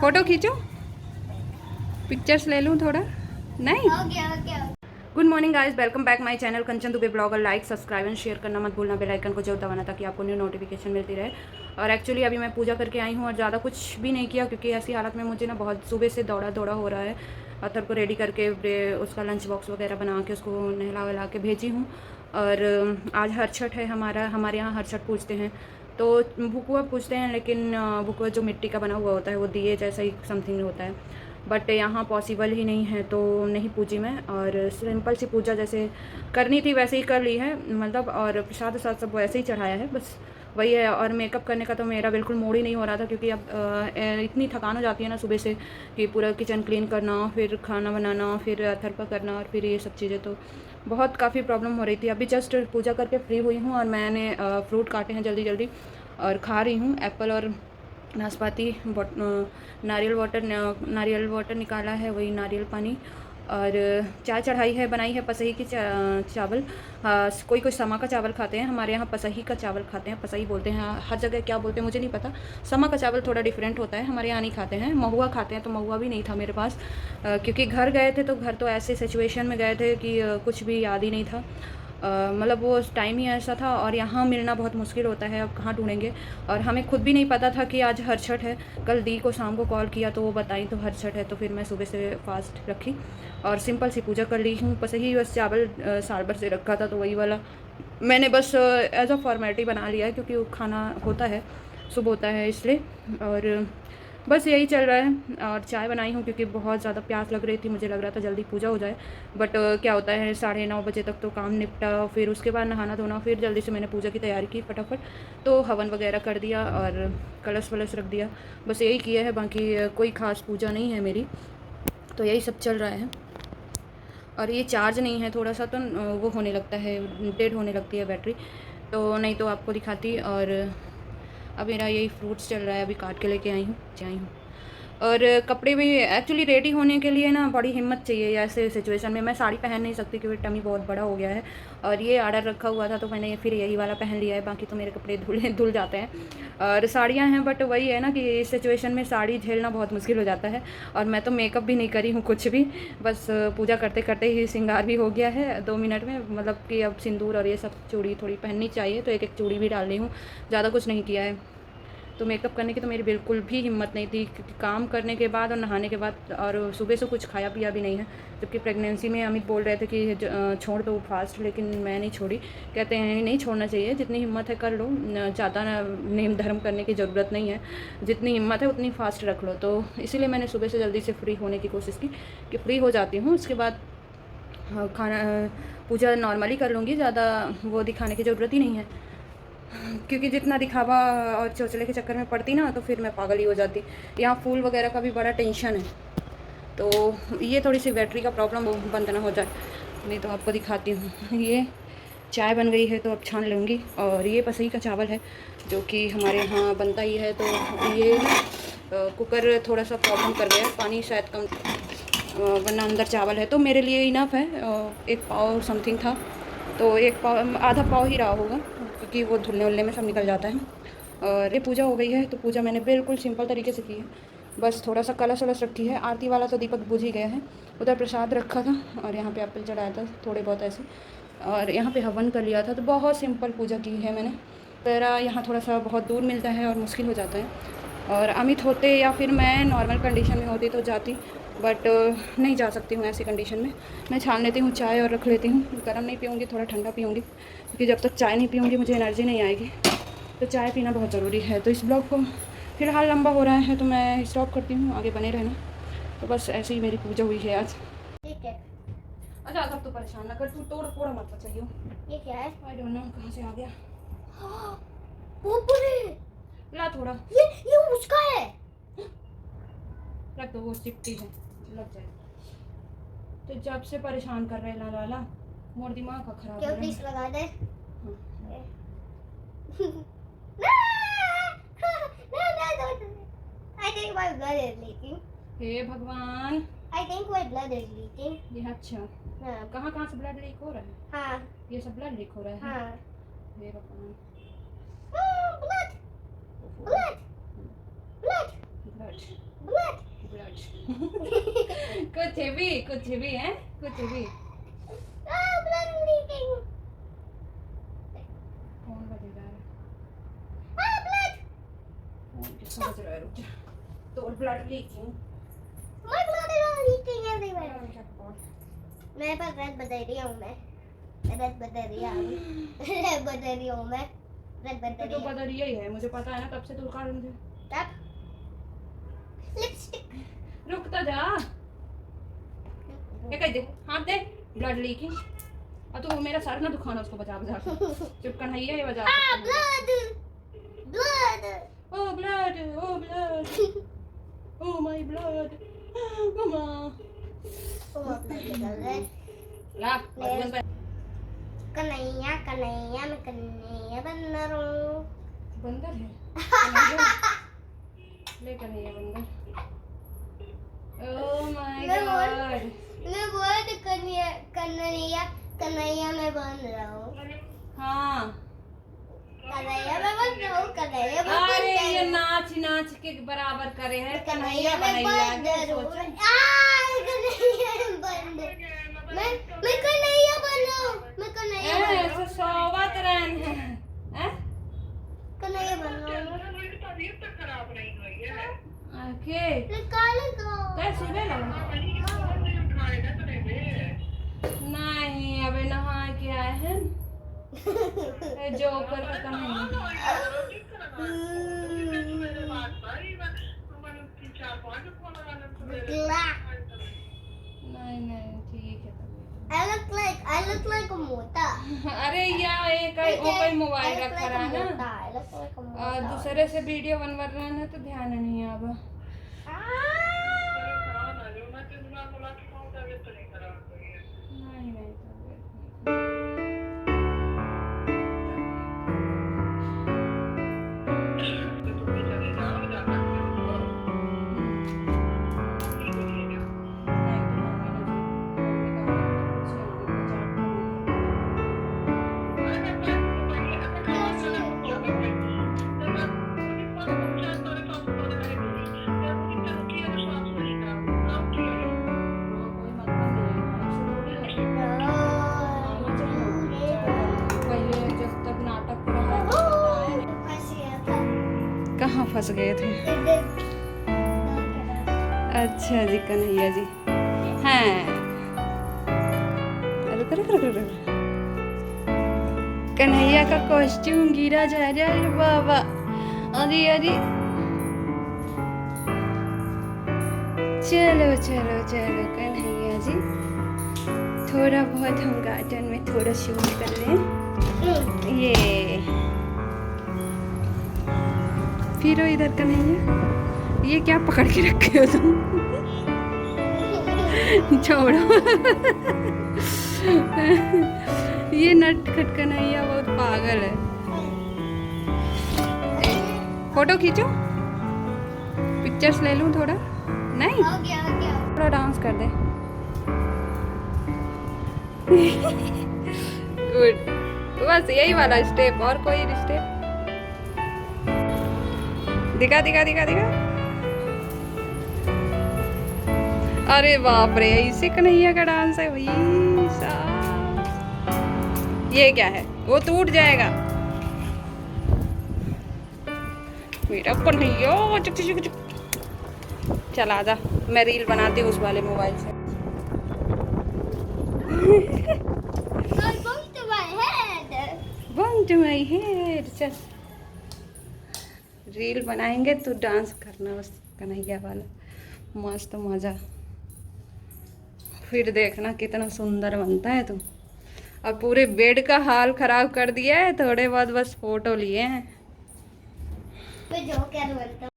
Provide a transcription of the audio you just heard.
Photo खींचो, pictures ले लूँ थोड़ा। नहीं, good morning guys, welcome back my channel Kanchan Dubey blogger. Like subscribe and share करना मत भूलना, बेल आइकन को जरूर दबाना ताकि आपको न्यू नोटिफिकेशन मिलती रहे। और एक्चुअली अभी मैं पूजा करके आई हूँ और ज़्यादा कुछ भी नहीं किया क्योंकि ऐसी हालत में मुझे ना बहुत सुबह से दौड़ा दौड़ा हो रहा है। अतर को रेडी करके उसका लंच बॉक्स वगैरह बना के उसको नहला वहला के भेजी हूँ। और आज हर छठ है हमारे यहाँ हर छठ पूजते हैं, तो भुकुआ पूछते हैं, लेकिन भुकुआ जो मिट्टी का बना हुआ होता है वो दिए जैसा ही समथिंग होता है, बट यहाँ पॉसिबल ही नहीं है तो नहीं पूजी मैं। और सिंपल सी पूजा जैसे करनी थी वैसे ही कर ली है, मतलब, और प्रसाद साथ सब वैसे ही चढ़ाया है, बस वही है। और मेकअप करने का तो मेरा बिल्कुल मूड ही नहीं हो रहा था क्योंकि अब इतनी थकान हो जाती है ना सुबह से कि पूरा किचन क्लीन करना, फिर खाना बनाना, फिर अथर्पा करना, और फिर ये सब चीज़ें, तो बहुत काफ़ी प्रॉब्लम हो रही थी। अभी जस्ट पूजा करके फ्री हुई हूँ और मैंने फ्रूट काटे हैं जल्दी जल्दी और खा रही हूँ। एप्पल और नाशपाती, नारियल वाटर निकाला है, वही नारियल पानी, और चाय चढ़ाई है, बनाई है पसही की चावल। कोई कोई समा का चावल खाते हैं, हमारे यहाँ पसही का चावल खाते हैं, पसही बोलते हैं, हर जगह क्या बोलते हैं मुझे नहीं पता। समा का चावल थोड़ा डिफरेंट होता है, हमारे यहाँ नहीं खाते हैं। महुआ खाते हैं, तो महुआ भी नहीं था मेरे पास क्योंकि घर गए थे, तो घर तो ऐसे सिचुएशन में गए थे कि कुछ भी याद ही नहीं था। मतलब वो टाइम ही ऐसा था और यहाँ मिलना बहुत मुश्किल होता है, अब कहाँ ढूँढेंगे। और हमें खुद भी नहीं पता था कि आज हर छठ है। कल दी को शाम को कॉल किया तो वो बताई तो हर छठ है, तो फिर मैं सुबह से फास्ट रखी और सिंपल सी पूजा कर ली हूँ। बस यही, बस चावल साल भर से रखा था तो वही वाला मैंने बस एज अ फॉर्मेलिटी बना लिया है क्योंकि वो खाना होता है, शुभ होता है इसलिए। और बस यही चल रहा है। और चाय बनाई हूँ क्योंकि बहुत ज़्यादा प्यास लग रही थी, मुझे लग रहा था जल्दी पूजा हो जाए, बट क्या होता है 9:30 बजे तक तो काम निपटा, फिर उसके बाद नहाना धोना, फिर जल्दी से मैंने पूजा की तैयारी की फटाफट, तो हवन वगैरह कर दिया और कलश वलश रख दिया, बस यही किया है। बाकी कोई ख़ास पूजा नहीं है मेरी, तो यही सब चल रहा है। और ये चार्ज नहीं है थोड़ा सा, तो वो होने लगता है, डेड होने लगती है बैटरी, तो नहीं तो आपको दिखाती। और अब मेरा यही फ्रूट्स चल रहा है, अभी काट के लेके आई हूँ। और कपड़े भी एक्चुअली रेडी होने के लिए ना बड़ी हिम्मत चाहिए ऐसे सिचुएशन में। मैं साड़ी पहन नहीं सकती क्योंकि टमी बहुत बड़ा हो गया है, और ये आर्डर रखा हुआ था तो मैंने फिर यही वाला पहन लिया है, बाकी तो मेरे कपड़े धुल जाते हैं। और साड़ियाँ हैं, बट वही है ना कि इस सिचुएशन में साड़ी झेलना बहुत मुश्किल हो जाता है। और मैं तो मेकअप भी नहीं करी हूँ कुछ भी, बस पूजा करते करते ही श्रृंगार भी हो गया है 2 मिनट में, मतलब कि अब सिंदूर और ये सब चूड़ी थोड़ी पहननी चाहिए, तो एक एक चूड़ी भी डाल रही हूँ, ज़्यादा कुछ नहीं किया है। तो मेकअप करने की तो मेरी बिल्कुल भी हिम्मत नहीं थी क्योंकि काम करने के बाद और नहाने के बाद और सुबह से कुछ खाया पिया भी नहीं है। जबकि प्रेगनेंसी में अमित बोल रहे थे कि छोड़ दो फास्ट, लेकिन मैं नहीं छोड़ी। कहते हैं नहीं छोड़ना चाहिए, जितनी हिम्मत है कर लो, ज़्यादा नेम धर्म करने की ज़रूरत नहीं है, जितनी हिम्मत है उतनी फास्ट रख लो। तो इसीलिए मैंने सुबह से जल्दी से फ्री होने की कोशिश की कि फ्री हो जाती हूँ, उसके बाद खाना पूजा नॉर्मली कर लूँगी, ज़्यादा वो दिखाने की ज़रूरत ही नहीं है क्योंकि जितना दिखावा और चौचले के चक्कर में पड़ती ना तो फिर मैं पागल ही हो जाती। यहाँ फूल वगैरह का भी बड़ा टेंशन है, तो ये थोड़ी सी बैटरी का प्रॉब्लम बंद ना हो जाए, नहीं तो आपको दिखाती हूँ। ये चाय बन गई है तो अब छान लूँगी। और ये पसई का चावल है जो कि हमारे यहाँ बनता ही है, तो ये कुकर थोड़ा सा प्रॉब्लम कर गया, पानी शायद कम, वरना अंदर चावल है तो मेरे लिए इनफ है। 1 पाव समथिंग था, तो 1 पाव आधा पाव ही रहा होगा क्योंकि वो धुलने उलने में सब निकल जाता है। और ये पूजा हो गई है, तो पूजा मैंने बिल्कुल सिंपल तरीके से की है, बस थोड़ा सा कलश वलश रखी है। आरती वाला तो दीपक बुझ ही गया है, उधर प्रसाद रखा था और यहाँ पे एप्पल चढ़ाया था थोड़े बहुत ऐसे, और यहाँ पे हवन कर लिया था। तो बहुत सिंपल पूजा की है मैंने। मेरा यहाँ थोड़ा सा बहुत दूर मिलता है और मुश्किल हो जाता है, और अमित होते या फिर मैं नॉर्मल कंडीशन में होती तो जाती, बट नहीं जा सकती हूँ ऐसी कंडीशन में। मैं छान लेती हूँ चाय और रख लेती हूँ, गर्म नहीं पीऊँगी, थोड़ा ठंडा पीऊँगी क्योंकि जब तक चाय नहीं पीऊँगी मुझे एनर्जी नहीं आएगी, तो चाय पीना बहुत ज़रूरी है। तो इस ब्लॉग को फ़िलहाल लंबा हो रहा है तो मैं स्टॉप करती हूँ, आगे बने रहना। तो बस ऐसे ही मेरी पूजा हुई है आज। ठीक है। अच्छा अब तो परेशान ना कर, तू तोड़ फोड़ मत चाहिए। ये क्या है? आई डोंट नो कहाँ से आ गया। ला थोड़ा, ये उसका है, रख दो, वो चिपटी है, लग जाए। तो जब से परेशान कर रहे ला लाला, मोर दिमाग का खराब हो रहा है। प्लीज लगा दे। I think my blood is leaking. हे भगवान, I think my blood is leaking. ये अच्छा, हाँ। कहाँ कहाँ से ब्लड लीक हो रहा है? हाँ, ये सब ब्लड लीक हो रहा है। हाँ। हे भगवान, blood, blood, blood, blood, blood. कुछ भी है, कुछ भी। फोन बजेगा, फोन किसका बज रहा है? रुक जा, तो ब्लड लीकिंग। मेरे पास रेड बदरिया हूँ मैं, रेड बदरिया हूँ, रेड बदरिया हूँ मैं, रेड बदरिया। तो बदरिया ही है, मुझे पता है ना, कब से तू खा रही है। तब लिपस्टिक रुकता जा, ये कह दे, हाथ दे, ब्लड लीकिंग। और तू मेरा सर ना दुखाना, उसको बजा बजा के। चुपकन है ये बजा। Blood blood oh blood, oh blood, oh my blood, mama. ला कन्हैया कन्हैया मैं कन्हैया बंदर हूँ। बंदर है ले कन्हैया बंदर। ओ माय गॉड, मैं बहुत कन्हैया कन्हैया कन्हैया में बन रहा हूँ। हाँ कन्हैया में बन रहा हूँ, कन्हैया में बन अरे रहा ये हूँ। नाच नाच के बराबर करे है, कन्हैया कन्हैया में बनैया बंदर के हूँ। सोचो। कन्हैया में बंदर। मैं कन्हैया बन रहा हूँ, मैं कन्हैया बन रहा हूँ, सोवत रहन है, हैं? कन्हैया बन रहा हूँ। ओके निकालो तो। कैसे सुबह लगा? नहीं अबे नहा के आए हैं, जोकर का कन्हैया। नहीं नहीं ठीक है तभी। I look like a मोटा। अरे यार एक कोई मोबाइल I look रखा like a रहा है मोटा, ना, I look like a और मोटा। दूसरे से वीडियो बनवा रहे हैं तो ध्यान नहीं है अब। नहीं नहीं कहाँ फंस गए थे? अच्छा जी कन्हैया जी हैं। कन्हैया का कॉस्ट्यूम गिरा जा रहा है बाबा। अरे अरे चलो चलो चलो कन्हैया जी, थोड़ा बहुत हम गार्डन में थोड़ा शूट कर लें। ये फिर इधर कन्हैया, ये क्या पकड़ के रखे हो तुम? छोड़ो ये नटखट कन्हैया बहुत पागल है। फोटो खींचो, पिक्चर्स ले लूं थोड़ा? नहीं हो गया थोड़ा डांस कर दे। गुड, बस यही वाला स्टेप, और कोई स्टेप दिखा दिखा दिखा दिखा। अरे बाप रे, इसी कन्हैया का डांस है भाई साहब। ये क्या है? वो टूट जाएगा मेरा कन्हैया। चल आजा, मैं रील बनाती हूँ उस वाले मोबाइल से। Bump to my head. चल रील बनाएंगे तो डांस करना बस कन्हैया वाला, मस्त मजा। फिर देखना कितना सुंदर बनता है तुम। और पूरे बेड का हाल खराब कर दिया है, थोड़े बहुत बस फोटो लिए हैं।